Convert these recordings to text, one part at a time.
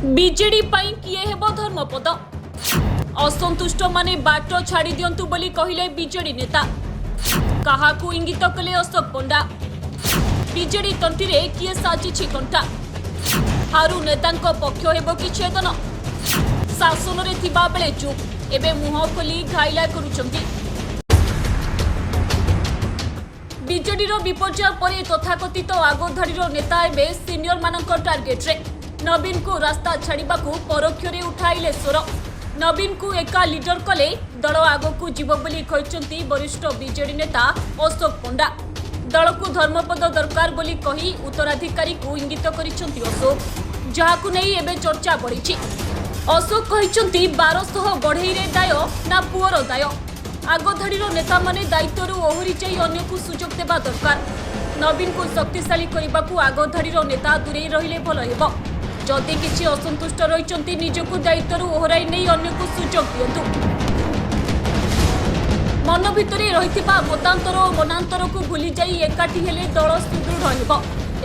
BJD पाई किए हेबो धर्मपद असंतुष्ट माने बाट छाड़ी दियंतु बोली कहिले बीजेडी नेता काहाकू इंगित कले अशोक पंडा बीजेडी तंटीरे किए साजिछि कंटा हारू नेतांको पक्ष हेबो कि छेदन शासन रे थिबा बेले चुप एबे मुह खोली घाइला करूछंती बीजेडी रो विपर्जय परे तथाकथित आगधाड़ीर नेता एबे सीनियर मानक टार्गेट रे नवीन को रास्ता छाड़ा परोक्ष उठाइले स्वर नवीन को एका लीडर कले दल आगकू जीव बोली कहते वरिष्ठ बीजेडी नेता अशोक पंडा दल को धर्मपद दरकार बोली कही उत्तराधिकारी को इंगित करिसेंती अशोक जहाकू नहीं एबे चर्चा बढ़ी अशोक कहते 1200 बढ़ई रे दाय ना पुअर दाय आगधाड़ीर नेता माने दायित्व ओहरी जाई अन्य को सुजोग देबा दरकार नवीन को शक्तिशाली करने को आगधाड़ीर नेता दूरे रहिले भल हेबो जदि किसी असंतुष्ट रही निजक दायित्व ओहराई नहीं अन्य को सुजोग दिंतु मन भितर रही मतांतर और मनांतर को भूली जाई एकाठी हेले दल सुदृढ़ हेबो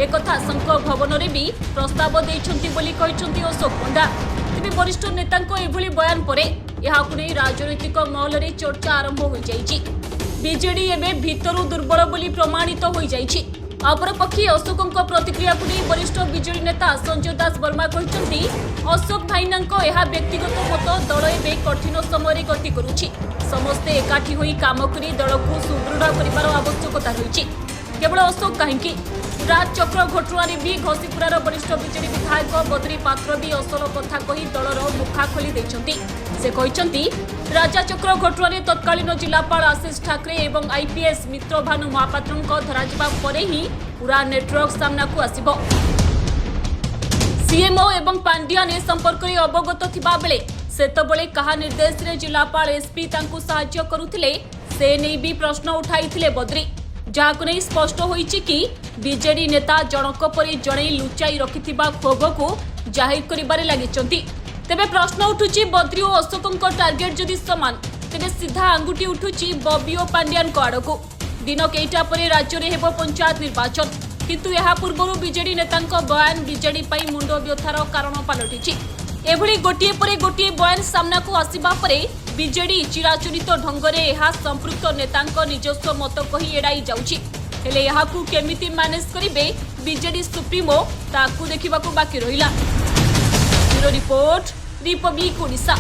एक संघ भवन में भी प्रस्ताव देइछंती बोली कहछंती अशोक पंडा तेज वरिष्ठ नेता एभली बयान पर यह राजनैतिक महल में चर्चा आरंभ हो जाइछि बीजेडी एवं भितरु दुर्बल बोली प्रमाणित हो जाइछि अपरपक्षी अशोक प्रतिक्रिया को नहीं वरिष्ठ बीजेडी नेता संजय दास वर्मा कहते अशोक भाईना यह व्यक्तिगत मत दल एवं कठिन समय गति करुछि समस्ते एकाठी होई काम करी दल को सुदृढ़ कर आवश्यकता रही केवल अशोक कहीं राजचक्र घटना भी घसीपुरार वरिष्ठ बीजेडी विधायक बद्री पात्र भी असल कथा कही दलर मुखा खोली देइछंती से कहते राजाचक्र घटना तत्कालीन जिलापाल आशीष ठाकरे और आईपीएस मित्र भानु महापात्र धराजिबा परे ही पूरा नेटवर्क सामना को आसिबो सीएमओ एवं पांड्यान ए संपर्क में अवगत थिबा बेले सेतबळे कहा निर्देश रे जिलापाल एसपी तांकु सहाय्य करुथिले से नहीं भी प्रश्न उठाइथिले बद्री जहाकु नहीं स्पष्ट होइछि कि बीजेडी नेता जनक परि जणे लुचाई रखिथिबा क्षोभ को जाहिर करिबारे लागिचंती तेबे प्रश्न उठुछि बद्री और अशोक टार्गेट जदि समान तेबे सीधा आंगुठी उठुछि बबी और पांड्यान आड़कू दिन केइटा परे राज्य में हेबो पंचायत निर्वाचन किंतु यहा पूर्व बीजेडी नेतांको बयान बीजेडी पई मुंड व्यथार कारण पलटिछि एभली गोटिए परे गोटिए बयान सामना को आसिबा परे बीजेडी चिराचरित ढंगरे यहा संपृक्त नेतांको निजस्व मत कही एड़ाई जाउछि हेले यहाकू केमिति मैनेज करिवे बीजेडी सुप्रीमो ताकू देखिबाकू बाकी रहिला। Bureau report Republic Odisha.